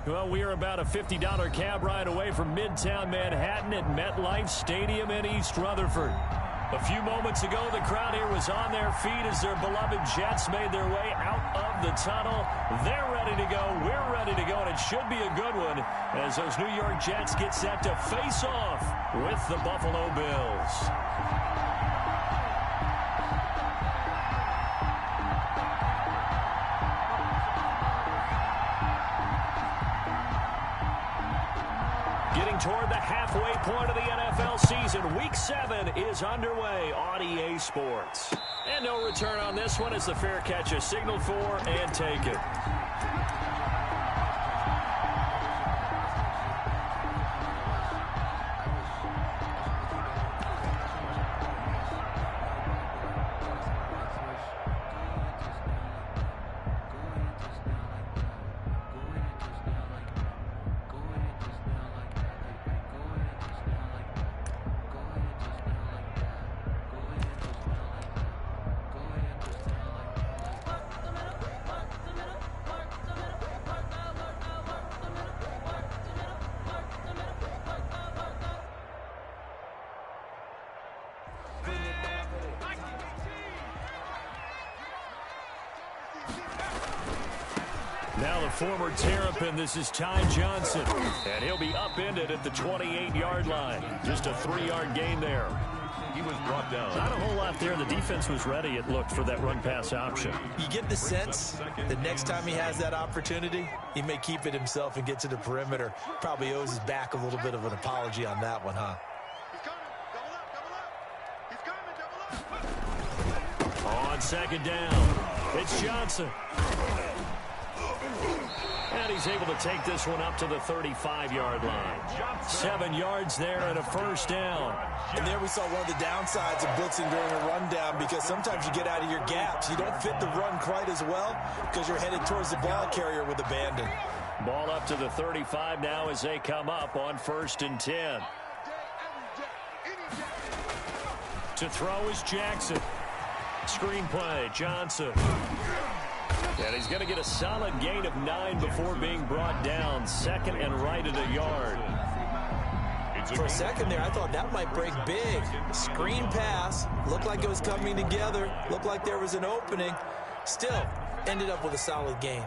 Well, we are about a $50 cab ride away from Midtown Manhattan at MetLife Stadium in East Rutherford. A few moments ago, the crowd here was on their feet as their beloved Jets made their way out of the tunnel. They're ready to go. We're ready to go, and it should be a good one as those New York Jets get set to face off with the Buffalo Bills. Toward the halfway point of the NFL season. Week 7 is underway on EA Sports. And no return on this one as the fair catch is signaled for and taken. Now the former Terrapin, this is Ty Johnson. And he'll be upended at the 28-yard line. Just a 3-yard gain there. He was brought down. Not a whole lot there. The defense was ready, it looked, for that run-pass option. You get the sense that next time he has that opportunity, he may keep it himself and get to the perimeter. Probably owes his back a little bit of an apology on that one, huh? On second down, it's Johnson. And he's able to take this one up to the 35-yard line. 7 yards there and a first down. And there we saw one of the downsides of blitzing during a rundown, because sometimes you get out of your gaps. You don't fit the run quite as well because you're headed towards the ball carrier with abandon. Ball up to the 35 now as they come up on 1st and 10. To throw is Jackson. Screen play, Johnson. And he's going to get a solid gain of 9 before being brought down. Second and right at a yard. For a second there, I thought that might break big. Screen pass. Looked like it was coming together. Looked like there was an opening. Still, ended up with a solid gain.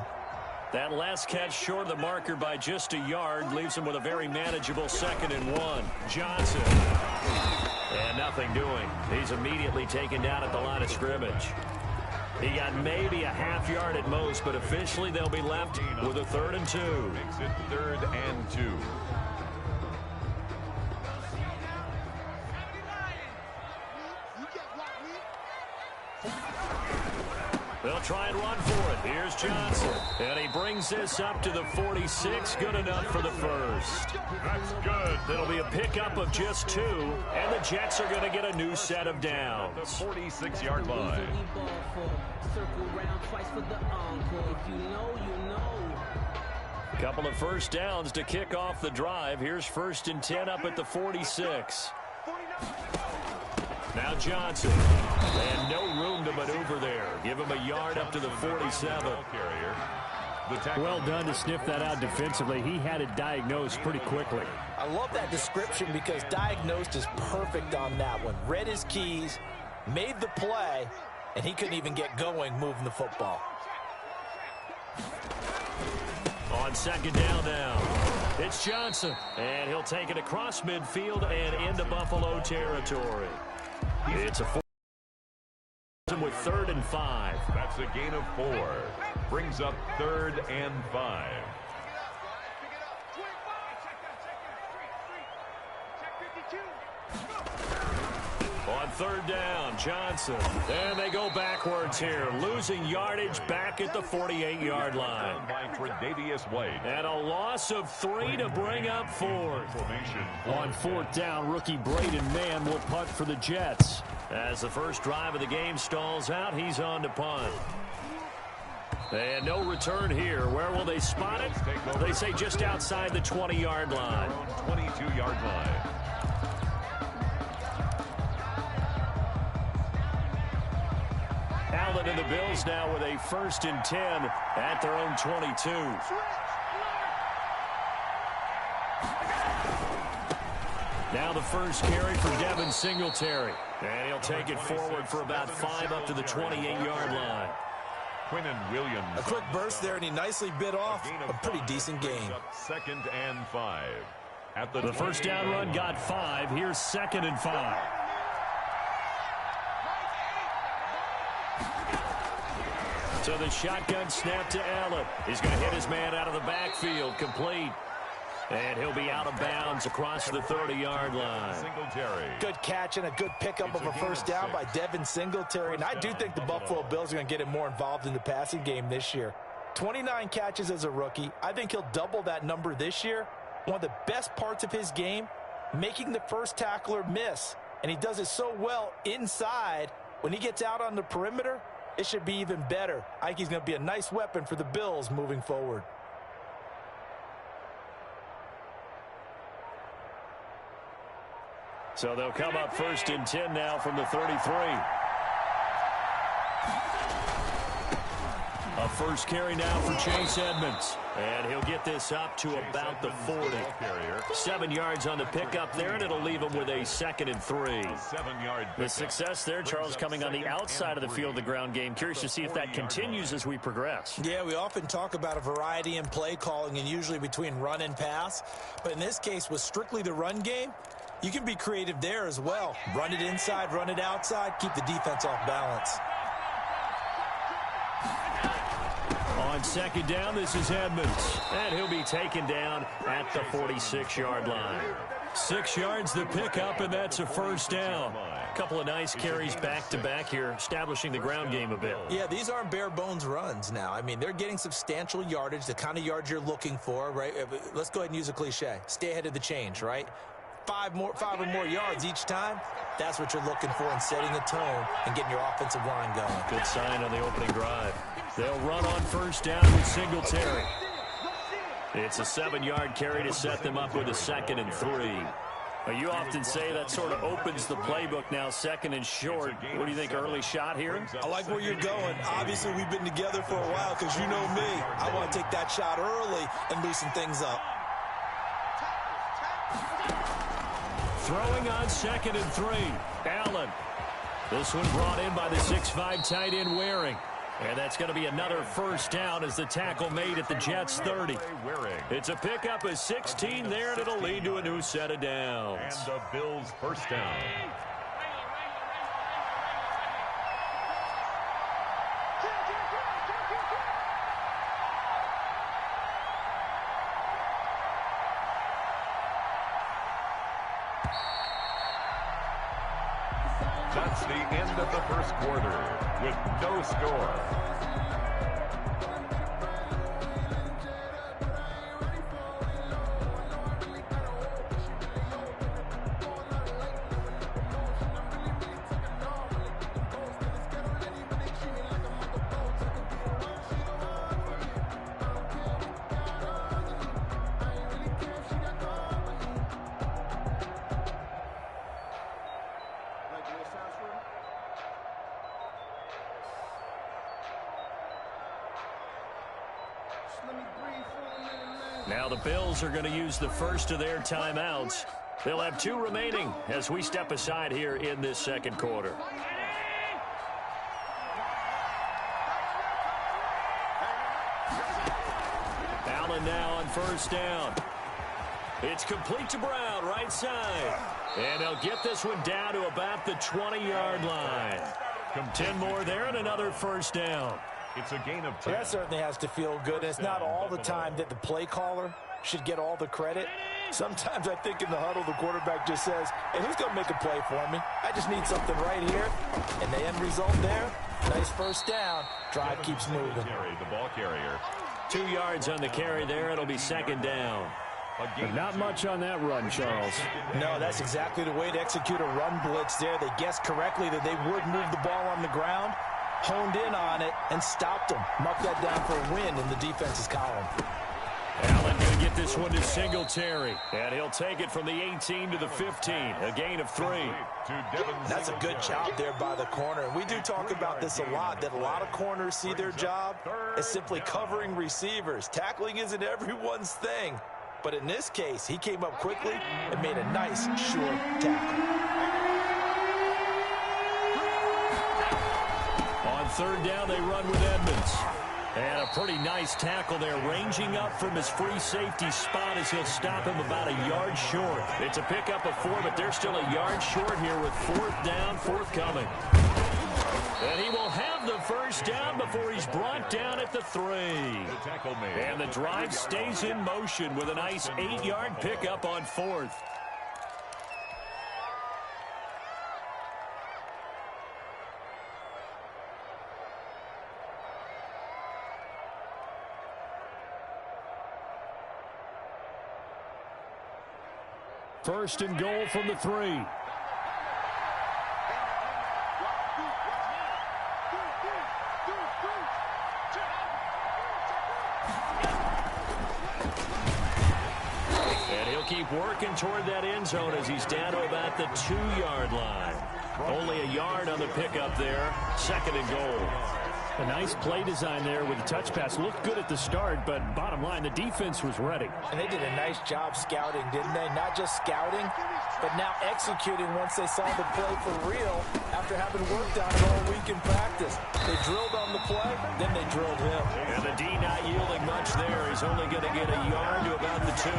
That last catch short of the marker by just a yard leaves him with a very manageable 2nd and 1. Johnson. And nothing doing. He's immediately taken down at the line of scrimmage. He got maybe a half yard at most, but officially they'll be left with a 3rd and 2. Makes it 3rd and 2. They'll try and run for it. Here's Johnson. And he brings this up to the 46. Good enough for the first. That's good. It'll be a pickup of just 2, and the Jets are going to get a new set of downs. The 46-yard line. Couple of first downs to kick off the drive. Here's 1st and 10 up at the 46. Now Johnson. And no room to maneuver there. Give him a yard up to the 47. Well done to sniff that out defensively. He had it diagnosed pretty quickly. I love that description because diagnosed is perfect on that one. Read his keys, made the play, and he couldn't even get going moving the football. On second down now, it's Johnson. And he'll take it across midfield and into Buffalo territory. It's a 4 with 3rd and 5. That's a gain of 4. Brings up 3rd and 5. On 3rd down, Johnson. And they go backwards here, losing yardage back at the 48-yard line. By Tre'Davious White. And a loss of 3 to bring up 4th. On 4th down, rookie Braden Mann will punt for the Jets. As the first drive of the game stalls out, he's on to punt. And no return here. Where will they spot it? They say just outside the 20-yard line. 22-yard line. Allen and the Bills now with a 1st and 10 at their own 22. Now the first carry for Devin Singletary. And he'll take it forward for about 5 up to the 28-yard line. Williams. A quick burst there, and he nicely bit off a pretty decent gain. 2nd and 5. At The first down run got 5. Here's 2nd and 5. So the shotgun snap to Allen. He's going to hit his man out of the backfield, complete. And he'll be out of bounds across the 30-yard line. Singletary. Good catch and a good pickup of a first down by Devin Singletary. And I do think the Buffalo Bills are going to get him more involved in the passing game this year. 29 catches as a rookie. I think he'll double that number this year. One of the best parts of his game, making the first tackler miss. And he does it so well inside. When he gets out on the perimeter, it should be even better. I think he's going to be a nice weapon for the Bills moving forward. So they'll come up 1st and 10 now from the 33. A first carry now for Chase Edmonds. And he'll get this up to about the 40. 7 yards on the pickup there, and it'll leave him with a 2nd and 3. 7-yard The success there, Charles, coming on the outside of the field, the ground game. Curious to see if that continues as we progress. Yeah, we often talk about a variety in play calling and usually between run and pass. But in this case, with strictly the run game, you can be creative there as well. Run it inside, run it outside, keep the defense off balance. On 2nd down, this is Edmonds. And he'll be taken down at the 46-yard line. 6 yards the pickup, and that's a first down. A couple of nice carries back-to-back here, establishing the ground game a bit. Yeah, these aren't bare-bones runs now. I mean, they're getting substantial yardage, the kind of yards you're looking for, right? Let's go ahead and use a cliche. Stay ahead of the change, right? 5 or more yards each time, that's what you're looking for in setting a tone and getting your offensive line going. Good sign on the opening drive. They'll run on first down with Singletary. It's a 7-yard carry to set them up with a 2nd and 3. Well, you often say that sort of opens the playbook now, 2nd and short. What do you think, early shot here? I like where you're going. Obviously, we've been together for a while because you know me. I want to take that shot early and loosen things up. Throwing on 2nd and 3. Allen. This one brought in by the 6'5" tight end Waring. And that's going to be another first down as the tackle made at the Jets' 30. It's a pickup of 16 there, and it'll lead to a new set of downs. And the Bills' first down. That's the end of the first quarter with no score. Now the Bills are going to use the first of their timeouts. They'll have 2 remaining as we step aside here in this second quarter. Allen now on first down. It's complete to Brown, right side. And they'll get this one down to about the 20-yard line. 10 more there and another first down. It's a gain of 10. That certainly has to feel good. It's not all the time that the play caller should get all the credit. Sometimes I think in the huddle, the quarterback just says, hey, who's going to make a play for me? I just need something right here. And the end result there, nice first down. Drive keeps moving. The ball carrier. 2 yards on the carry there. It'll be second down. But not much on that run, Charles. No, that's exactly the way to execute a run blitz there. They guessed correctly that they would move the ball on the ground, honed in on it, and stopped them. Mark that down for a win in the defense's column. Allen going to get this one to Singletary. And he'll take it from the 18 to the 15. A gain of 3. That's a good job there by the corner. And we do talk about this a lot, that a lot of corners see their job as simply covering receivers. Tackling isn't everyone's thing. But in this case, he came up quickly and made a nice, sure tackle. On third down, they run with Edmonds. And a pretty nice tackle there, ranging up from his free safety spot as he'll stop him about a yard short. It's a pickup of 4, but they're still a yard short here with fourth down forthcoming. And he will have the first down before he's brought down at the 3. And the drive stays in motion with a nice 8-yard pickup on 4th. First and goal from the 3. And he'll keep working toward that end zone as he's down to about the 2-yard line. Only a yard on the pickup there. Second and goal. A nice play design there with the touch pass. Looked good at the start, but bottom line, the defense was ready. And they did a nice job scouting, didn't they? Not just scouting, but now executing once they saw the play for real after having worked on it all week in practice. They drilled on the play, then they drilled him. And the D not yielding much there. He's only going to get a yard to about the 2.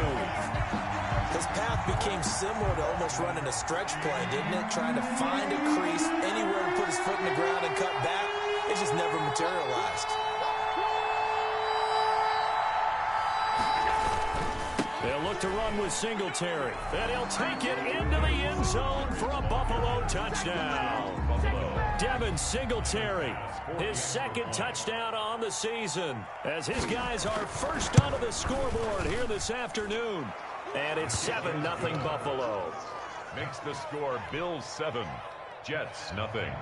His path became similar to almost running a stretch play, didn't it? Trying to find a crease, anywhere to put his foot in the ground and cut back. It just never materialized. They'll look to run with Singletary. And he'll take it into the end zone for a Buffalo touchdown. Devin Singletary, his second touchdown on the season, as his guys are first onto the scoreboard here this afternoon. And it's 7-0 Buffalo. Makes the score Bills 7, Jets nothing.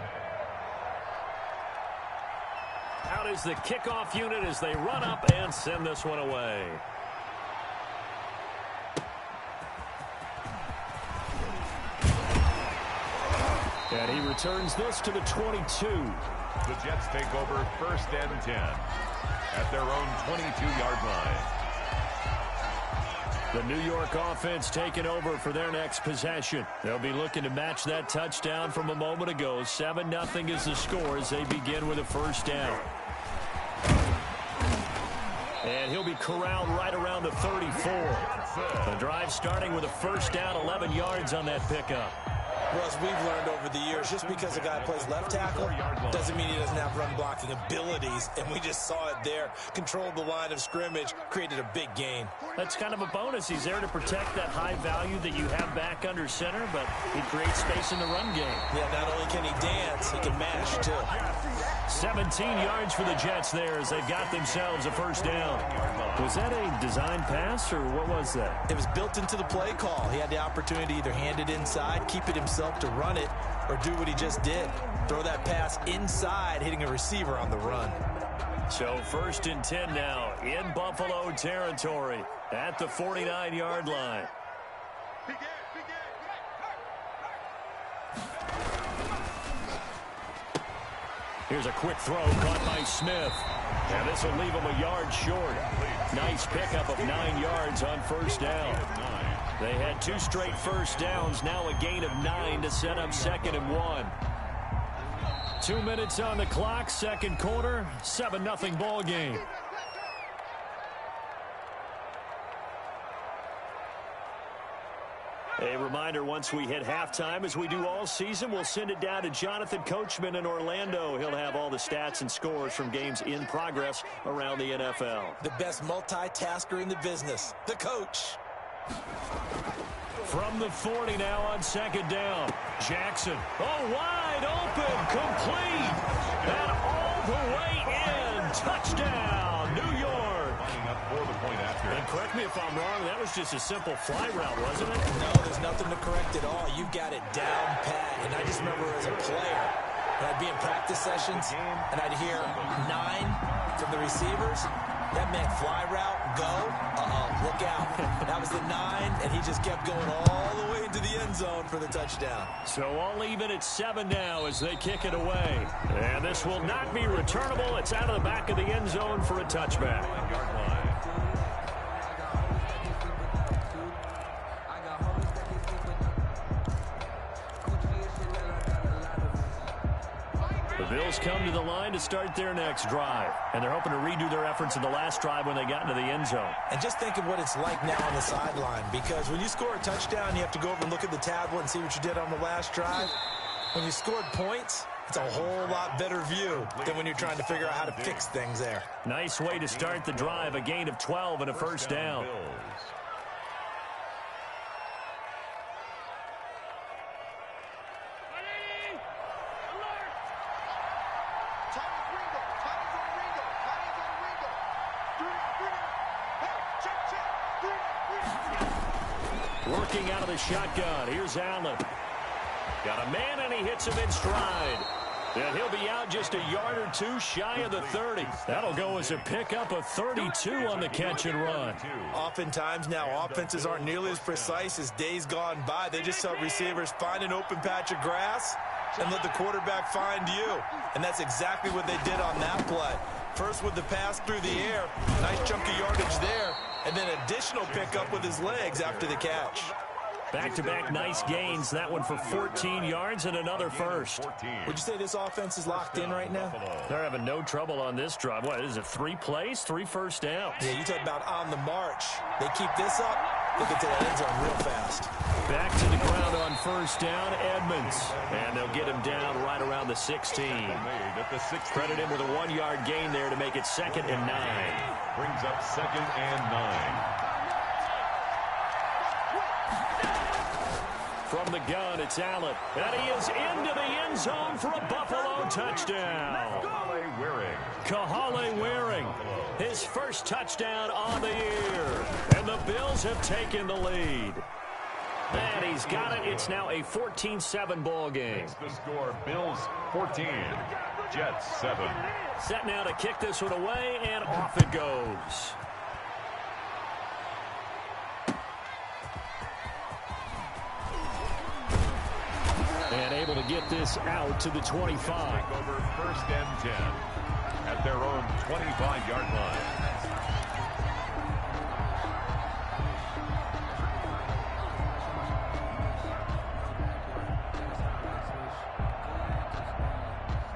Out is the kickoff unit as they run up and send this one away. And he returns this to the 22. The Jets take over first and 10 at their own 22-yard line. The New York offense taking over for their next possession. They'll be looking to match that touchdown from a moment ago. 7-0 is the score as they begin with a first down. And he'll be corralled right around the 34. The drive starting with a first down, 11 yards on that pickup. Russ, we've learned over the years, just because a guy plays left tackle doesn't mean he doesn't have run blocking abilities, and we just saw it there. Controlled the line of scrimmage, created a big gain. That's kind of a bonus. He's there to protect that high value that you have back under center, but he creates space in the run game. Yeah, not only can he dance, he can mash, too. 17 yards for the Jets there as they've got themselves a first down. Was that a design pass, or what was that? It was built into the play call. He had the opportunity to either hand it inside, keep it himself to run it, or do what he just did. Throw that pass inside, hitting a receiver on the run. So first and 10 now in Buffalo territory at the 49-yard line. Here's a quick throw caught by Smith. And this will leave him a yard short. Nice pickup of 9 yards on first down. They had 2 straight first downs, now a gain of 9 to set up 2nd and 1. 2 minutes on the clock, second quarter, 7-0 ball game. A reminder, once we hit halftime, as we do all season, we'll send it down to Jonathan Coachman in Orlando. He'll have all the stats and scores from games in progress around the NFL. The best multitasker in the business, the coach. From the 40 now on second down. Jackson, wide open, complete, and all the way in. Touchdown, New York. And correct me if I'm wrong, that was just a simple fly route, wasn't it? No, there's nothing to correct at all. You've got it down pat. And I just remember as a player, when I'd be in practice sessions, and I'd hear 9 from the receivers. That meant fly route, go, look out. That was the 9, and he just kept going all the way into the end zone for the touchdown. So all even at 7 now as they kick it away. And this will not be returnable. It's out of the back of the end zone for a touchback. Bills come to the line to start their next drive, and they're hoping to redo their efforts in the last drive when they got into the end zone. And just think of what it's like now on the sideline, because when you score a touchdown, you have to go over and look at the tablet and see what you did on the last drive. When you scored points, it's a whole lot better view than when you're trying to figure out how to fix things there. Nice way to start the drive, a gain of 12 and a first down. Working out of the shotgun. Here's Allen. Got a man, and he hits him in stride. And he'll be out just a yard or two shy of the 30. That'll go as a pickup of 32 on the catch and run. Oftentimes now, offenses aren't nearly as precise as days gone by. They just tell receivers, find an open patch of grass and let the quarterback find you. And that's exactly what they did on that play. First with the pass through the air, nice chunk of yardage there, and then additional pickup with his legs after the catch. Back-to-back nice gains. That one for 14 yards and another first. Would you say this offense is locked in right now? They're having no trouble on this drive. What is it, 3 plays, 3 first downs? Yeah, you talk about on the march. They keep this up, they'll get to the end zone real fast. Back to the ground on first down, Edmonds. And they'll get him down right around the 16. Credit him with a 1-yard gain there to make it 2nd and 9. Brings up 2nd and 9. From the gun, it's Allen. And he is into the end zone for a Buffalo touchdown. Kahale Waring, his first touchdown on the year. And the Bills have taken the lead. And he's got it. It's now a 14-7 ball game. It's the score, Bills 14, Jets 7. Set now to kick this one away, and off it goes. And able to get this out to the 25. Over 1st and 10 at their own 25-yard line.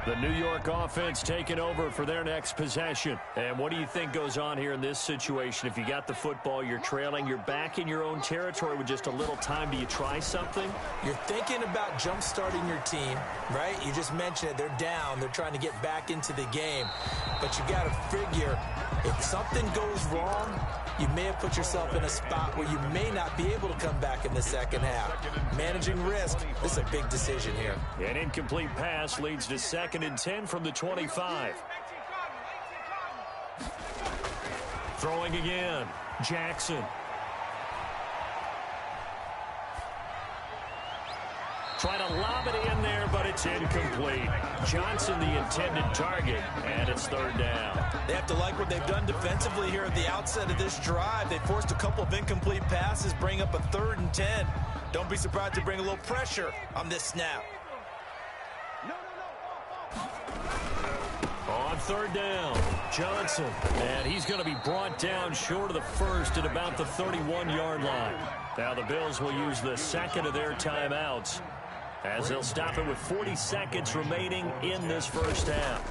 The New York offense taking over for their next possession. And what do you think goes on here in this situation? If you got the football, you're trailing, you're back in your own territory with just a little time. Do you try something? You're thinking about jump-starting your team, right? You just mentioned it. They're down. They're trying to get back into the game. But you got to figure, if something goes wrong, you may have put yourself in a spot where you may not be able to come back in the second half. Managing risk, this is a big decision here. An incomplete pass leads to 2nd and 10 from the 25. Throwing again, Jackson. Trying to lob it in there, but it's incomplete. Johnson, the intended target, and it's 3rd down. They have to like what they've done defensively here at the outset of this drive. They forced a couple of incomplete passes, bring up a 3rd and 10. Don't be surprised to bring a little pressure on this snap. On 3rd down, Johnson. And he's going to be brought down short of the 1st at about the 31-yard line. Now the Bills will use the 2nd of their timeouts, as they'll stop it with 40 seconds remaining in this first half.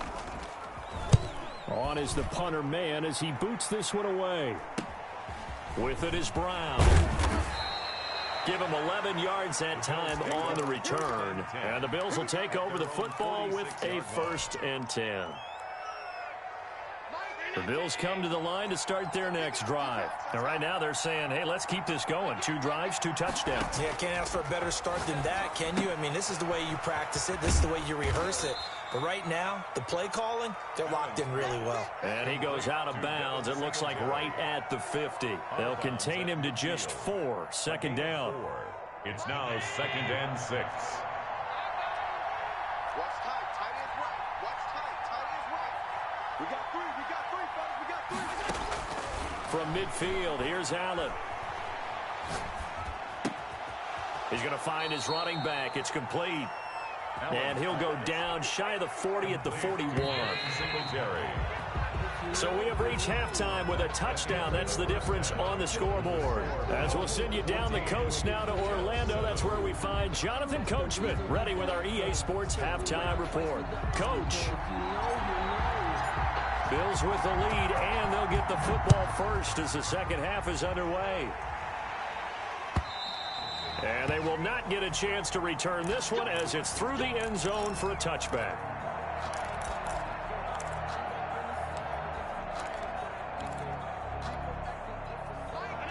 On is the punter man as he boots this one away. With it is Brown. Give him 11 yards that time on the return. And the Bills will take over the football with a 1st and 10. The Bills come to the line to start their next drive. And right now they're saying, hey, let's keep this going. 2 drives, 2 touchdowns. Yeah, can't ask for a better start than that, can you? I mean, this is the way you practice it. This is the way you rehearse it. But right now, the play calling, they're locked in really well. And he goes out of bounds. It looks like right at the 50. They'll contain him to just 4. 2nd down. It's now 2nd and 6. Watch tight. Tight is right. Watch tight. Tight is right. We got 3. We got 3, fellas. We got 3. From midfield, here's Allen. He's going to find his running back. It's complete. And he'll go down shy of the 40 at the 41. Singletary. So we have reached halftime with a touchdown. That's the difference on the scoreboard. As we'll send you down the coast now to Orlando, that's where we find Jonathan Coachman ready with our EA Sports halftime report. Coach. Bills with the lead, and they'll get the football first as the second half is underway. And they will not get a chance to return this one as it's through the end zone for a touchback.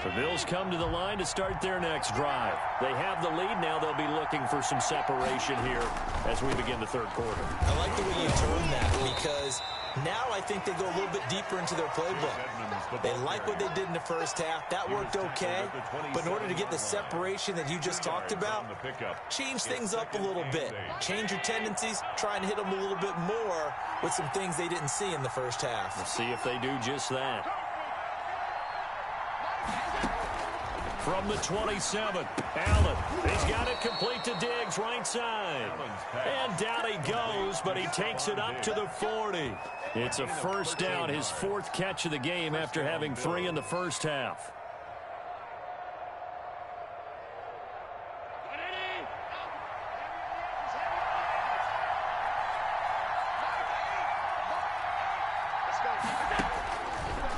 The Bills come to the line to start their next drive. They have the lead. Now they'll be looking for some separation here as we begin the third quarter. I like the way you term that because now I think they go a little bit deeper into their playbook. They like what they did in the first half. That worked okay. But in order to get the separation that you just talked about, change things up a little bit. Change your tendencies. Try and hit them a little bit more with some things they didn't see in the first half. We'll see if they do just that. From the 27, Allen. He's got it complete to Diggs, right side. And down he goes, but he takes it up to the 40. It's a first down, his fourth catch of the game after having 3 in the first half.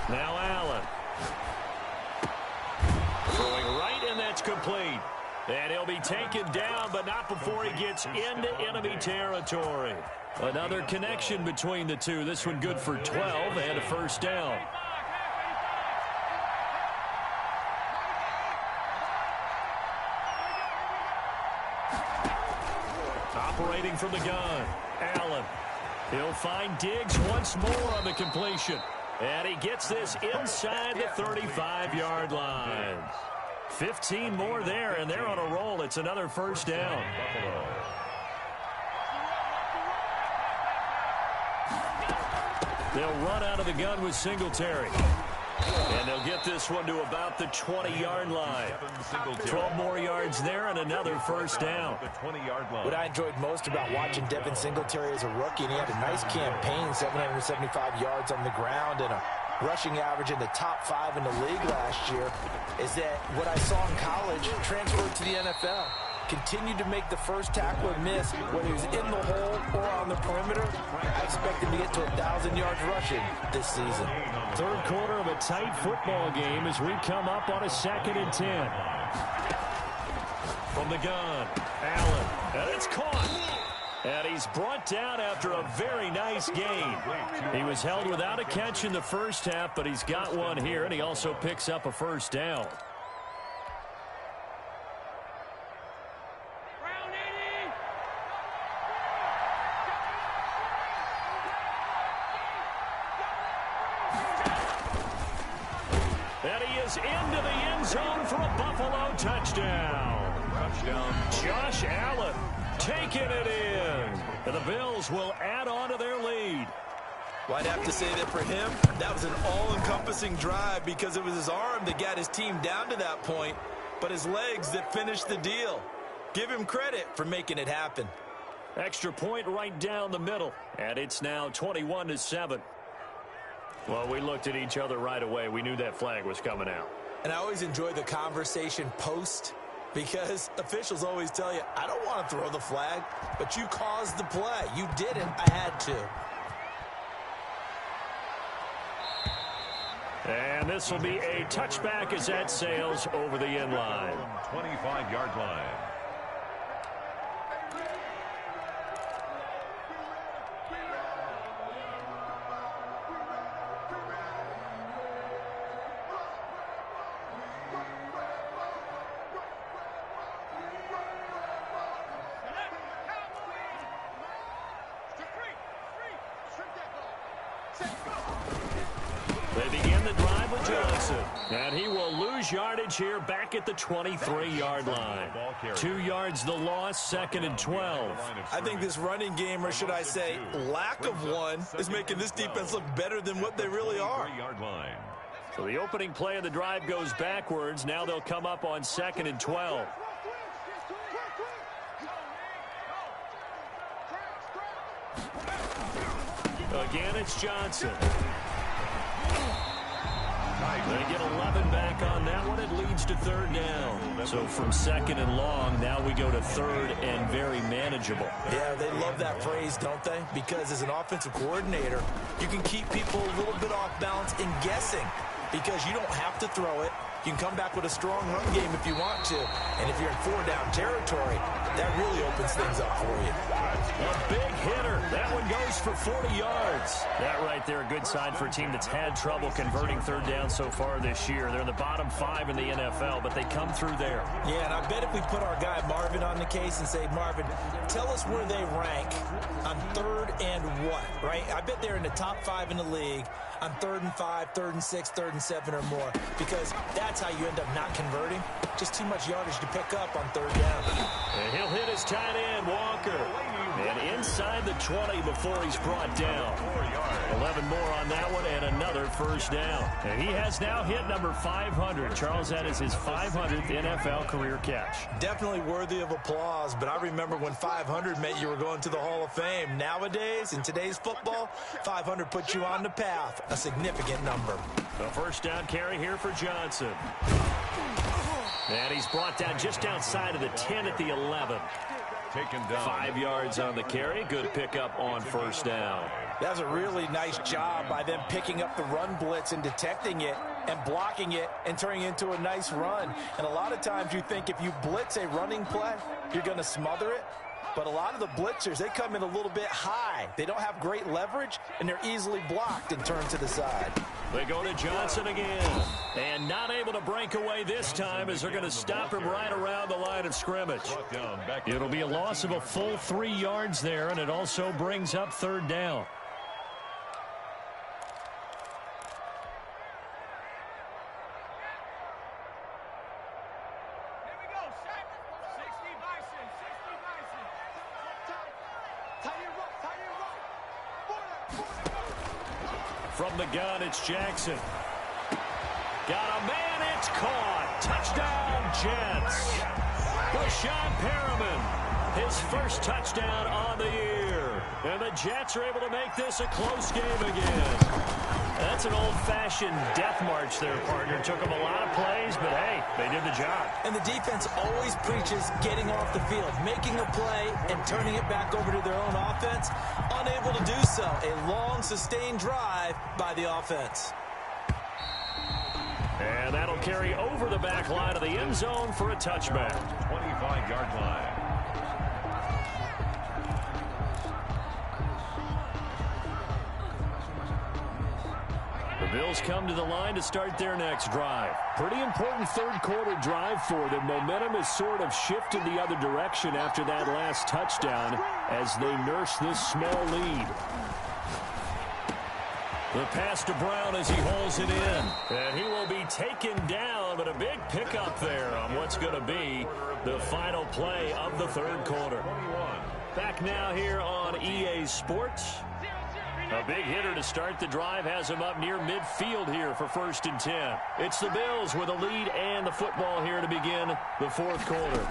Now Allen. Throwing right, and that's complete. And he'll be taken down, but not before he gets into enemy territory. Another connection between the two. This one good for 12 and a first down. Operating from the gun, Allen. He'll find Diggs once more on the completion. And he gets this inside the 35-yard line. 15 more there, and they're on a roll. It's another first down. They'll run out of the gun with Singletary. And they'll get this one to about the 20-yard line. 12 more yards there and another first down. What I enjoyed most about watching Devin Singletary as a rookie, and he had a nice campaign, 775 yards on the ground and a rushing average in the top 5 in the league last year, is that what I saw in college transferred to the NFL. Continued to make the first tackler miss, whether he was in the hole or on the perimeter. I expect him to get to 1,000 yards rushing this season. Third quarter of a tight football game as we come up on a 2nd and 10. From the gun, Allen, and it's caught. And he's brought down after a very nice gain. He was held without a catch in the first half, but he's got one here, and he also picks up a first down. And he is into the end zone for a Buffalo touchdown. Josh Allen taking it in. And the Bills will add on to their lead. Well, I'd have to say that for him, that was an all-encompassing drive because it was his arm that got his team down to that point, but his legs that finished the deal. Give him credit for making it happen. Extra point right down the middle, and it's now 21-7. Well, we looked at each other right away. We knew that flag was coming out. And I always enjoy the conversation post because officials always tell you, I don't want to throw the flag, but you caused the play. You did it. I had to. And this will be a touchback as that sails over the end line. 25-yard line. They begin the drive with Johnson. And he will lose yardage here back at the 23-yard line. 2 yards the loss, 2nd and 12. I think this running game, or should I say lack of one, is making this defense look better than what they really are. So the opening play of the drive goes backwards. Now they'll come up on 2nd and 12. Again, it's Johnson. They get 11 back on that one. It leads to third down. So from second and long, now we go to third and very manageable. Yeah, they love that phrase, don't they? Because as an offensive coordinator, you can keep people a little bit off balance and guessing because you don't have to throw it. You can come back with a strong run game if you want to. And if you're in four-down territory, that really opens things up for you. A big hitter. That one goes for 40 yards. That right there, a good sign for a team that's had trouble converting third down so far this year. They're in the bottom 5 in the NFL, but they come through there. Yeah, and I bet if we put our guy Marvin on the case and say, Marvin, tell us where they rank on third and what, right? I bet they're in the top 5 in the league on 3rd and 5, 3rd and 6, 3rd and 7 or more, because that's how you end up not converting. Just too much yardage to pick up on third down. And he'll hit his tight end, Walker. And inside the 20 before he's brought down. 11 more on that one and another first down. And he has now hit number 500. Charles, that is his 500th NFL career catch. Definitely worthy of applause, but I remember when 500 meant you were going to the Hall of Fame. Nowadays, in today's football, 500 puts you on the path, a significant number. The first down carry here for Johnson. And he's brought down just outside of the 10 at the 11. Taken down. 5 yards on the carry. Good pickup on first down. That was a really nice job by them picking up the run blitz and detecting it and blocking it and turning it into a nice run. And a lot of times you think if you blitz a running play, you're going to smother it. But a lot of the blitzers, they come in a little bit high. They don't have great leverage, and they're easily blocked and turned to the side. They go to Johnson again. And not able to break away this time as they're going to stop him right around the line of scrimmage. It'll be a loss of a full 3 yards there, and it also brings up third down. From the gun, it's Jackson. Got a man, it's caught. Touchdown, Jets. Rashawn Perriman, his first touchdown on the year. And the Jets are able to make this a close game again. That's an old-fashioned death march there, partner. Took them a lot of plays, but hey, they did the job. And the defense always preaches getting off the field, making a play, and turning it back over to their own offense. Unable to do so. A long, sustained drive by the offense. And that'll carry over the back line of the end zone for a touchback. 25-yard line. The Bills come to the line to start their next drive. Pretty important third quarter drive for them. Momentum has sort of shifted the other direction after that last touchdown as they nurse this small lead. The pass to Brown as he holds it in. And he will be taken down, but a big pickup there on what's going to be the final play of the third quarter. Back now here on EA Sports. A big hitter to start the drive has him up near midfield here for 1st and 10. It's the Bills with a lead and the football here to begin the fourth quarter.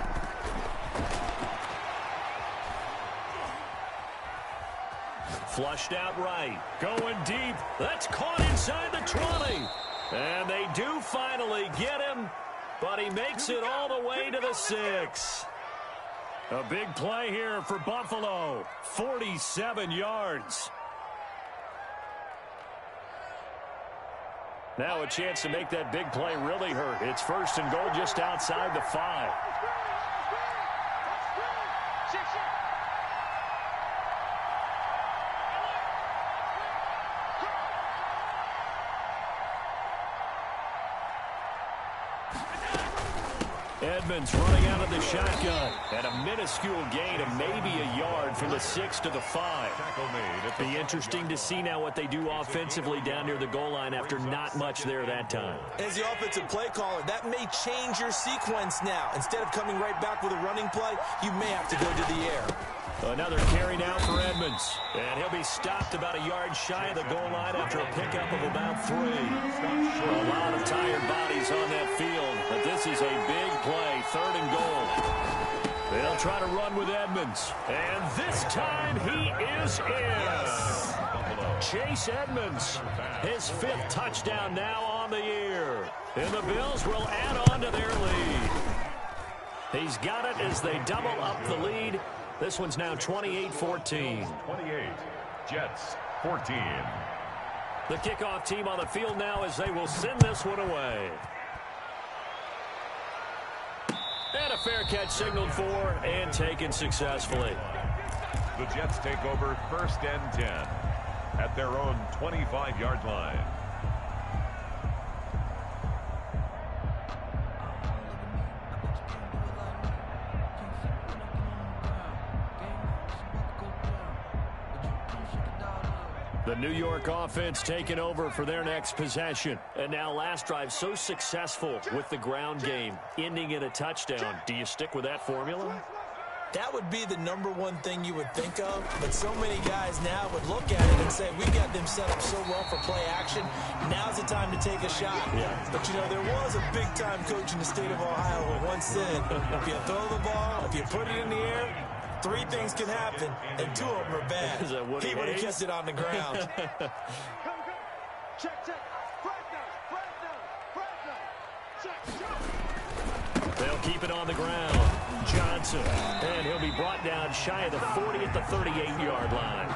Flushed out right. Going deep. That's caught inside the 20. And they do finally get him, but he makes it all the way to the 6. A big play here for Buffalo. 47 yards. Now a chance to make that big play really hurt. It's 1st and goal just outside the 5. Edmonds running out of the shotgun. And a minuscule gain of maybe a yard from the 6 to the 5. Be interesting to see now what they do offensively down near the goal line after not much there that time. As the offensive play caller, that may change your sequence now. Instead of coming right back with a running play, you may have to go to the air. Another carry now for Edmonds. And he'll be stopped about a yard shy of the goal line after a pickup of about 3. A lot of tired bodies on that field, but this is a big play, 3rd and goal. They'll try to run with Edmonds. And this time he is in. Chase Edmonds, his 5th touchdown now on on the year. And the Bills will add on to their lead. He's got it as they double up the lead. This one's now 28-14. 28. Jets, 14. The kickoff team on the field now as they will send this one away. And a fair catch signaled for and taken successfully. The Jets take over 1st and 10 at their own 25-yard line. The New York offense taking over for their next possession. And now last drive so successful with the ground game, ending in a touchdown. Do you stick with that formula? That would be the #1 thing you would think of, but so many guys now would look at it and say, we got them set up so well for play action, now's the time to take a shot. Yeah. But, you know, there was a big-time coach in the state of Ohio who once said, if you throw the ball, if you put it in the air, 3 things can happen, and 2 of them are bad. Is that Woody He would have Hayes? kept it on the ground. Check. They'll keep it on the ground. Johnson. And he'll be brought down shy of the 40 at the 38-yard line.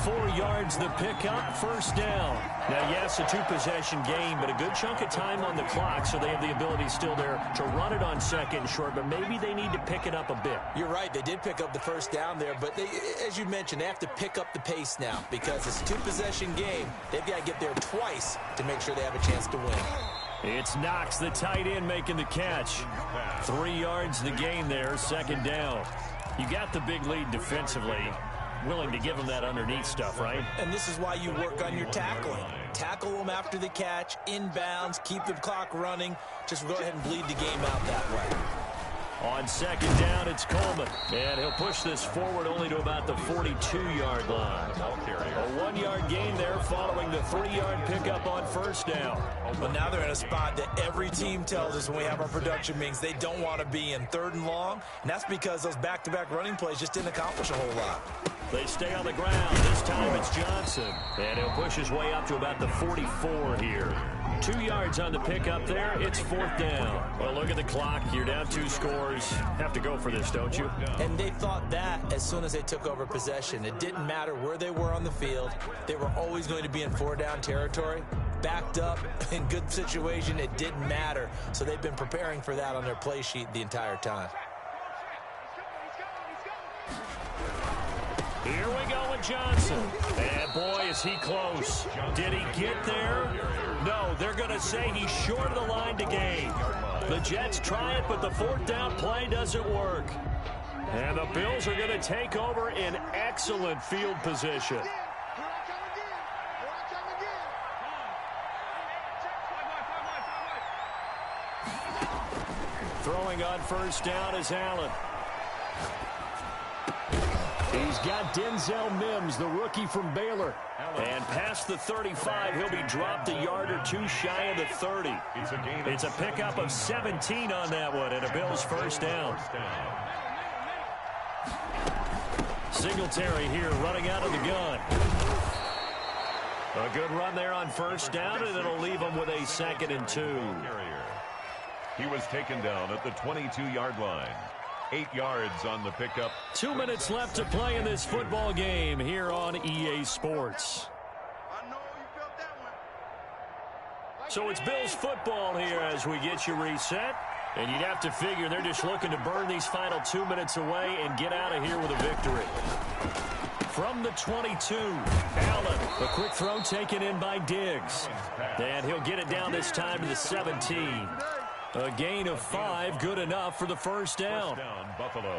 4 yards the pickup, 1st down. Now, yes, a 2-possession game, but a good chunk of time on the clock, so they have the ability still there to run it on 2nd and short, but maybe they need to pick it up a bit. You're right. They did pick up the 1st down there, but they, as you mentioned, they have to pick up the pace now because it's a 2-possession game. They've got to get there twice to make sure they have a chance to win. It's Knox, the tight end, making the catch. 3 yards the gain there, 2nd down. You got the big lead defensively. Willing to give them that underneath stuff, right? And this is why you work on your tackling. Tackle them after the catch, inbounds, keep the clock running. Just go ahead and bleed the game out that way. On 2nd down, it's Coleman. And he'll push this forward only to about the 42-yard line. A 1-yard gain there following the 3-yard pickup on 1st down. But now they're in a spot that every team tells us when we have our production meetings they don't want to be in, 3rd and long. And that's because those back-to-back running plays just didn't accomplish a whole lot. They stay on the ground. This time it's Johnson. And he'll push his way up to about the 44 here. 2 yards on the pickup there. It's 4th down. Well, look at the clock. You're down 2 scores. Have to go for this, don't you? And they thought that as soon as they took over possession. It didn't matter where they were on the field. They were always going to be in 4-down territory. Backed up, in good situation, it didn't matter. So they've been preparing for that on their play sheet the entire time. Here we go with Johnson. And boy, is he close. Did he get there? No, they're going to say he's short of the line to gain. The Jets try it, but the 4th down play doesn't work. And the Bills are going to take over in excellent field position. Throwing on 1st down is Allen. He's got Denzel Mims, the rookie from Baylor. And past the 35, he'll be dropped a yard or 2 shy of the 30. It's a pickup of 17 on that one, and a Bills 1st down. Singletary here running out of the gun. A good run there on 1st down, and it'll leave him with a 2nd and 2. He was taken down at the 22-yard line. 8 yards on the pickup. 2 minutes left to play in this football game here on EA Sports. So it's Bills football here as we get you reset. And you'd have to figure they're just looking to burn these final 2 minutes away and get out of here with a victory. From the 22, Allen. A quick throw taken in by Diggs. And he'll get it down this time to the 17. A gain of 5, good enough for the 1st down.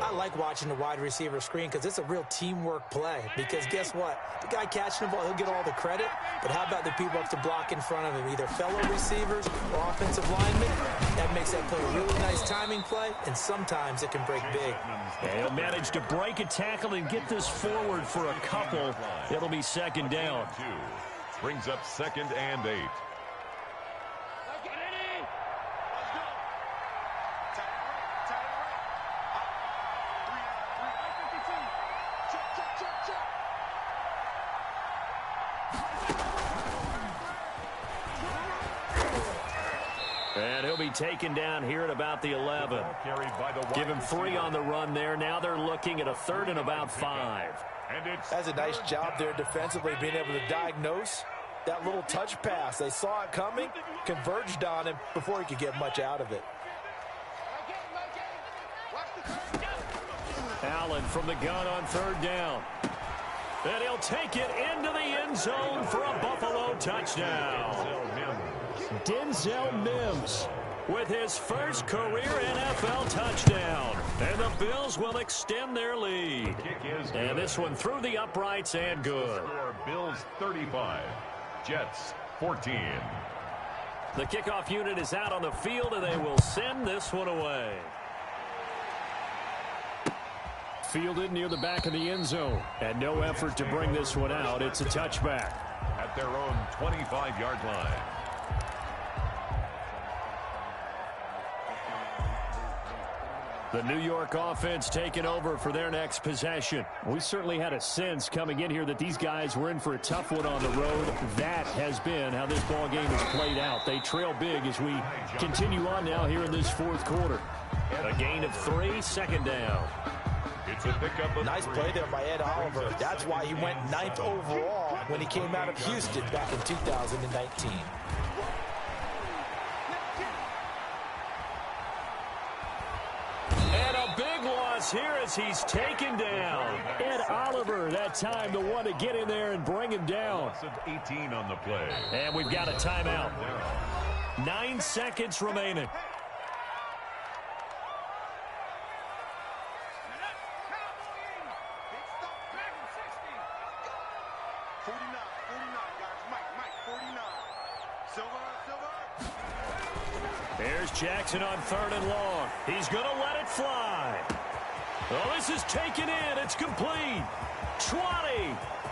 I like watching the wide receiver screen because it's a real teamwork play. Because guess what? The guy catching the ball, he'll get all the credit. But how about the people up to block in front of him, either fellow receivers or offensive linemen? That makes that play a really nice timing play, and sometimes it can break big. He'll manage to break a tackle and get this forward for a couple. It'll be 2nd down. Brings up 2nd and 8. taken down here at about the 11. Give him 3 on the run there. Now they're looking at a 3rd and about 5. That's a nice job there defensively, being able to diagnose that little touch pass. They saw it coming, converged on him before he could get much out of it. Allen from the gun on 3rd down. And he'll take it into the end zone for a Buffalo touchdown. Denzel Mims with his first career NFL touchdown. And the Bills will extend their lead. And this one through the uprights and good. Bills 35, Jets 14. The kickoff unit is out on the field, and they will send this one away. Fielded near the back of the end zone. And no effort to bring this one out. It's a touchback. At their own 25-yard line. The New York offense taking over for their next possession. We certainly had a sense coming in here that these guys were in for a tough one on the road. That has been how this ball game has played out. They trail big as we continue on now here in this 4th quarter. A gain of 3, 2nd down. It's a pickup of nice 3. play there by Ed Oliver. That's why he went 9th overall when he came out of Houston back in 2019. And a big loss here as he's taken down. Ed Oliver, that time the one to get in there and bring him down. Loss of 18 on the play. And we've got a timeout. 9 seconds remaining. There's Jackson on 3rd and long. He's going to let it fly. Well, this is taken in. It's complete. 20,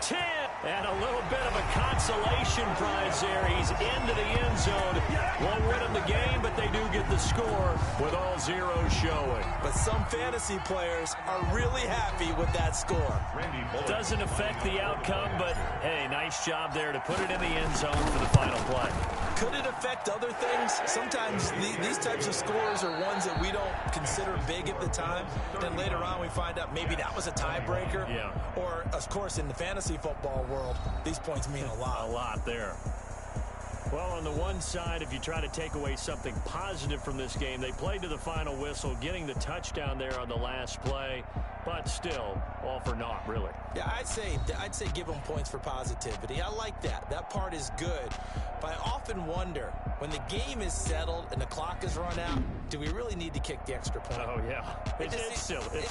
10, and a little bit of a consolation prize there. He's into the end zone. Won't win him the game, but they do get the score with all zeros showing. But some fantasy players are really happy with that score. Doesn't affect the outcome, but, hey, nice job there to put it in the end zone for the final play. Could it affect other things? Sometimes these types of scores are ones that we don't consider big at the time. Then later on we find out maybe that was a tiebreaker. Yeah. Or, of course, in the fantasy football world, these points mean a lot. A lot there. Well, on the one side, if you try to take away something positive from this game, they played to the final whistle, getting the touchdown there on the last play, but still, all for naught, really. Yeah, I'd say give them points for positivity. I like that. That part is good. But I often wonder, when the game is settled and the clock is run out, do we really need to kick the extra point? Oh, yeah. It's silly.